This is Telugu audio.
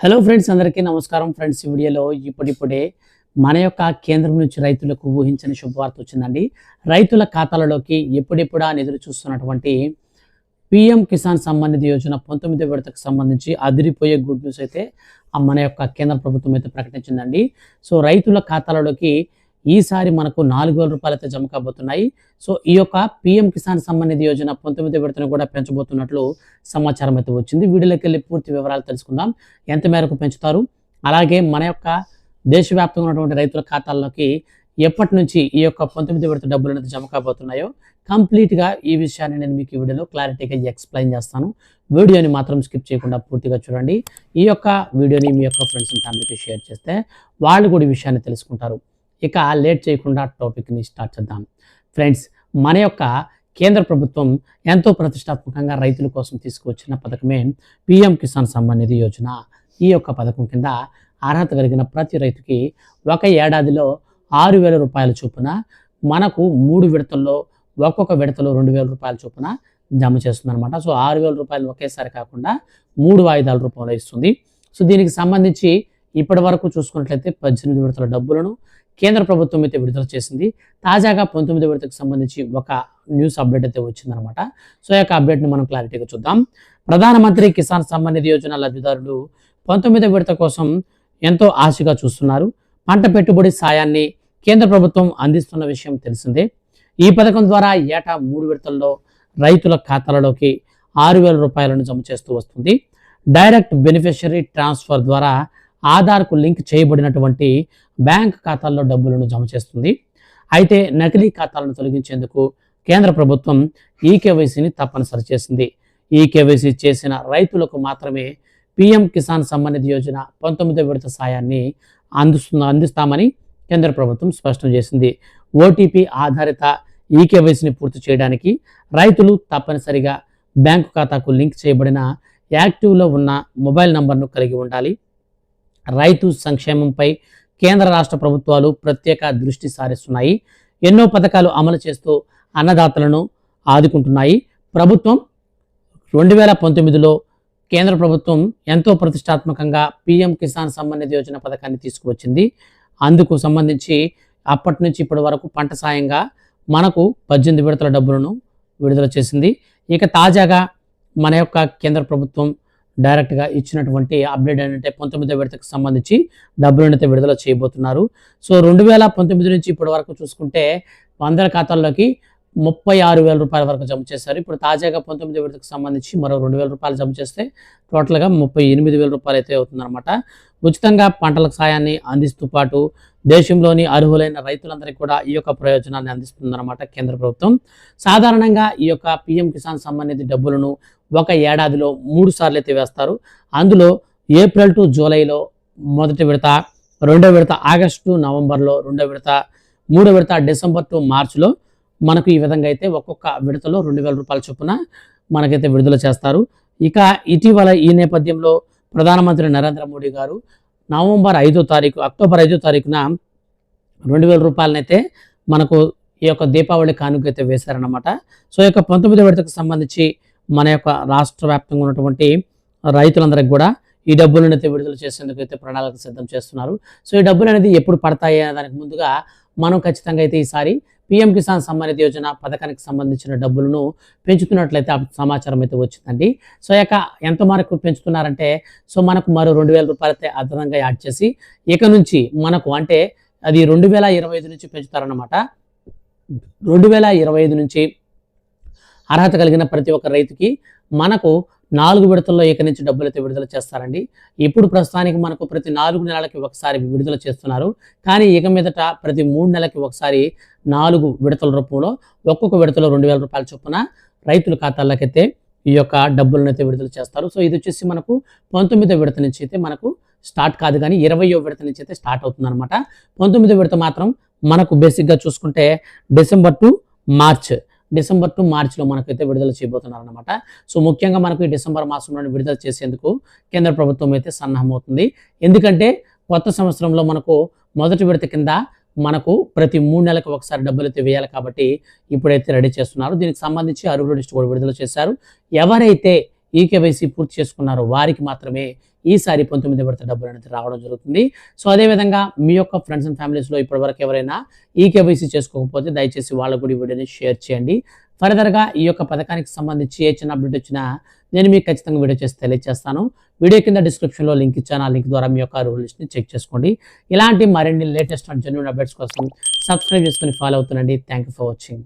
హలో ఫ్రెండ్స్, అందరికీ నమస్కారం. ఫ్రెండ్స్, ఈ వీడియోలో ఇప్పుడిప్పుడే మన యొక్క కేంద్రం నుంచి రైతులకు ఊహించని శుభవార్త వచ్చిందండి. రైతుల ఖాతాలలోకి ఎప్పుడెప్పుడా అని ఎదురు చూస్తున్నటువంటి పీఎం కిసాన్ సమ్మాన్ నిధి యోజన 19వ విడతకు సంబంధించి అదిరిపోయే గుడ్ న్యూస్ అయితే మన యొక్క కేంద్ర ప్రభుత్వం అయితే ప్రకటించిందండి. సో రైతుల ఖాతాలలోకి ఈసారి మనకు 4,000 రూపాయలు అయితే జమ కాబోతున్నాయి. సో ఈ యొక్క పీఎం కిసాన్ సమ్మాన్ నిధి యోజన 19వ విడతను కూడా పెంచబోతున్నట్లు సమాచారం అయితే వచ్చింది. వీడియోలోకి వెళ్ళి పూర్తి వివరాలు తెలుసుకుందాం. ఎంత మేరకు పెంచుతారు, అలాగే మన యొక్క దేశవ్యాప్తంగా ఉన్నటువంటి రైతుల ఖాతాల్లోకి ఎప్పటి నుంచి ఈ యొక్క 19వ విడత డబ్బులు అనేది జమ కాబోతున్నాయో కంప్లీట్గా ఈ విషయాన్ని నేను మీకు ఈ వీడియోలో క్లారిటీగా ఎక్స్ప్లెయిన్ చేస్తాను. వీడియోని మాత్రం స్కిప్ చేయకుండా పూర్తిగా చూడండి. ఈ యొక్క వీడియోని మీ యొక్క ఫ్రెండ్స్ అండ్ ఫ్యామిలీకి షేర్ చేస్తే వాళ్ళు కూడా ఈ విషయాన్ని తెలుసుకుంటారు. ఇక లేట్ చేయకుండా టాపిక్ని స్టార్ట్ చేద్దాం. ఫ్రెండ్స్, మన యొక్క కేంద్ర ప్రభుత్వం ఎంతో ప్రతిష్టాత్మకంగా రైతుల కోసం తీసుకువచ్చిన పథకమే పీఎం కిసాన్ సమ్మాన్ నిధి యోజన. ఈ యొక్క పథకం కింద అర్హత కలిగిన ప్రతి రైతుకి ఒక ఏడాదిలో 6,000 రూపాయల చొప్పున మనకు 3 విడతల్లో ఒక్కొక్క విడతలో 2,000 రూపాయల చొప్పున జమ చేస్తుంది అనమాట. సో 6,000 రూపాయలు ఒకేసారి కాకుండా 3 వాయిదాల రూపంలో ఇస్తుంది. సో దీనికి సంబంధించి ఇప్పటి వరకు చూసుకున్నట్లయితే 18 విడతల డబ్బులను కేంద్ర ప్రభుత్వం అయితే విడుదల చేసింది. తాజాగా 19వ విడతకు సంబంధించి ఒక న్యూస్ అప్డేట్ అయితే వచ్చిందనమాట. సో ఈ యొక్క అప్డేట్ని మనం క్లారిటీగా చూద్దాం. ప్రధానమంత్రి కిసాన్ సమ్మాన్ నిధి యోజన లబ్ధిదారులు 19వ విడత కోసం ఎంతో ఆశగా చూస్తున్నారు. పంట పెట్టుబడి సాయాన్ని కేంద్ర ప్రభుత్వం అందిస్తున్న విషయం తెలిసిందే. ఈ పథకం ద్వారా ఏటా 3 విడతల్లో రైతుల ఖాతాలలోకి 6,000 రూపాయలను జమ చేస్తూ వస్తుంది. డైరెక్ట్ బెనిఫిషరీ ట్రాన్స్ఫర్ ద్వారా ఆధార్కు లింక్ చేయబడినటువంటి బ్యాంక్ ఖాతాల్లో డబ్బులను జమ చేస్తుంది. అయితే నకిలీ ఖాతాలను తొలగించేందుకు కేంద్ర ప్రభుత్వం ఈకేవైసీని తప్పనిసరి చేసింది. ఈకేవైసీ చేసిన రైతులకు మాత్రమే పీఎం కిసాన్ సమ్మాన్ నిధి యోజన 19వ విడత సాయాన్ని అందిస్తామని కేంద్ర ప్రభుత్వం స్పష్టం చేసింది. ఓటీపీ ఆధారిత ఈకేవైసీని పూర్తి చేయడానికి రైతులు తప్పనిసరిగా బ్యాంకు ఖాతాకు లింక్ చేయబడిన యాక్టివ్లో ఉన్న మొబైల్ నంబర్ను కలిగి ఉండాలి. రైతు సంక్షేమంపై కేంద్ర రాష్ట్ర ప్రభుత్వాలు ప్రత్యేక దృష్టి సారిస్తున్నాయి. ఎన్నో పథకాలు అమలు చేస్తూ అన్నదాతలను ఆదుకుంటున్నాయి. ప్రభుత్వం 2019లో కేంద్ర ప్రభుత్వం ఎంతో ప్రతిష్టాత్మకంగా పీఎం కిసాన్ సమ్మాన్ నిధి యోజన పథకాన్ని తీసుకువచ్చింది. అందుకు సంబంధించి అప్పటి నుంచి ఇప్పటి వరకు పంట సాయంగా మనకు 18 విడతల డబ్బులను విడుదల చేసింది. ఇక తాజాగా మన యొక్క కేంద్ర ప్రభుత్వం డైరెక్ట్గా ఇచ్చినటువంటి అప్డేట్ ఏంటంటే 19వ విడతకు సంబంధించి డబ్బులను అయితే విడుదల చేయబోతున్నారు. సో 2019 నుంచి ఇప్పటి వరకు చూసుకుంటే అందరి ఖాతాల్లోకి 36,000 రూపాయల వరకు జమ చేశారు. ఇప్పుడు తాజాగా 19వ విడతకు సంబంధించి మరో 2,000 రూపాయలు జమ చేస్తే టోటల్గా 38,000 రూపాయలు అయితే అవుతుందన్నమాట. ఉచితంగా పంటల సాయాన్ని అందిస్తూ పాటు దేశంలోని అర్హులైన రైతులందరికీ కూడా ఈ యొక్క ప్రయోజనాన్ని అందిస్తుందన్నమాట కేంద్ర ప్రభుత్వం. సాధారణంగా ఈ యొక్క పీఎం కిసాన్ సమ్మాన్ నిధి డబ్బులను ఒక ఏడాదిలో 3 సార్లు అయితే వేస్తారు. అందులో ఏప్రిల్ టు జూలైలో మొదటి విడత, 2వ విడత ఆగస్టు నవంబర్లో, 2వ విడత, 3వ విడత డిసెంబర్ టు మార్చిలో మనకు ఈ విధంగా అయితే ఒక్కొక్క విడతలో 2,000 రూపాయల చొప్పున మనకైతే విడుదల చేస్తారు. ఇక ఇటీవల ఈ నేపథ్యంలో ప్రధానమంత్రి నరేంద్ర మోడీ గారు అక్టోబర్ 5వ తారీఖున 2,000 రూపాయలనైతే మనకు ఈ యొక్క దీపావళి కానుక అయితే వేశారనమాట. సో ఈ యొక్క 19వ విడతకు సంబంధించి మన యొక్క రాష్ట్ర వ్యాప్తంగా ఉన్నటువంటి రైతులందరికీ కూడా ఈ డబ్బులను అయితే విడుదల చేసేందుకు అయితే ప్రణాళిక సిద్ధం చేస్తున్నారు. సో ఈ డబ్బులు అనేది ఎప్పుడు పడతాయి అనే దానికి ముందుగా మనం ఖచ్చితంగా అయితే ఈసారి పీఎం కిసాన్ సమ్మాన్ నిధి యోజన పథకానికి సంబంధించిన డబ్బులను పెంచుతున్నట్లయితే సమాచారం అయితే వచ్చిందండి. సో ఇక ఎంత వరకు పెంచుతున్నారంటే సో మనకు మరో 2,000 రూపాయలు అయితే అదనంగా యాడ్ చేసి ఇక నుంచి మనకు అంటే అది 2025 నుంచి పెంచుతారన్నమాట. 2025 నుంచి అర్హత కలిగిన ప్రతి ఒక్క రైతుకి మనకు 4 విడతల్లో ఇక నుంచి డబ్బులు అయితే విడుదల చేస్తారండి. ఇప్పుడు ప్రస్తుతానికి మనకు ప్రతి 4 నెలలకి ఒకసారి విడుదల చేస్తున్నారు. కానీ ఇక మీదట ప్రతి 3 నెలలకి ఒకసారి 4 విడతల రూపంలో ఒక్కొక్క విడతలో 2,000 రూపాయల చొప్పున రైతుల ఖాతాల్లోకైతే ఈ యొక్క డబ్బులను అయితే విడుదల చేస్తారు. సో ఇది వచ్చేసి మనకు 19వ విడత నుంచి అయితే మనకు స్టార్ట్ కాదు, కానీ 20వ విడత నుంచి అయితే స్టార్ట్ అవుతుంది అనమాట. 19వ విడత మాత్రం మనకు బేసిక్గా చూసుకుంటే డిసెంబర్ టు మార్చిలో మనకైతే విడుదల చేయబోతున్నారు అనమాట. సో ముఖ్యంగా మనకు ఈ డిసెంబర్ మాసంలోనే విడుదల చేసేందుకు కేంద్ర ప్రభుత్వం అయితే సన్నద్ధమవుతుంది. ఎందుకంటే కొత్త సంవత్సరంలో మనకు మొదటి విడత కింద మనకు ప్రతి 3 నెలలకు ఒకసారి డబ్బులు అయితే వేయాలి కాబట్టి ఇప్పుడైతే రెడీ చేస్తున్నారు. దీనికి సంబంధించి అర్హుల లిస్ట్ కూడా విడుదల చేశారు. ఎవరైతే ఈకేవైసీ పూర్తి చేసుకున్నారో వారికి మాత్రమే ఈసారి 19వ విడత డబ్బులు అనేది రావడం జరుగుతుంది. సో అదేవిధంగా మీ యొక్క ఫ్రెండ్స్ అండ్ ఫ్యామిలీస్లో ఇప్పటివరకు ఎవరైనా ఈకేవైసీ చేసుకోకపోతే దయచేసి వాళ్ళకు కూడా ఈ వీడియోని షేర్ చేయండి. ఫర్దర్గా ఈ యొక్క పథకానికి సంబంధించి ఏ చిన్న అప్డేట్ వచ్చినా నేను మీకు ఖచ్చితంగా వీడియో చేసి తెలియజేస్తాను. వీడియో కింద డిస్క్రిప్షన్లో లింక్ ఇచ్చాను. ఆ లింక్ ద్వారా మీ యొక్క రూల్ లిస్ట్ని చెక్ చేసుకోండి. ఇలాంటి మరిన్ని లేటెస్ట్ అండ్ జెన్యూన్ అప్డేట్స్ కోసం సబ్స్క్రైబ్ చేసుకొని ఫాలో అవుతుండండి. Thank you for watching.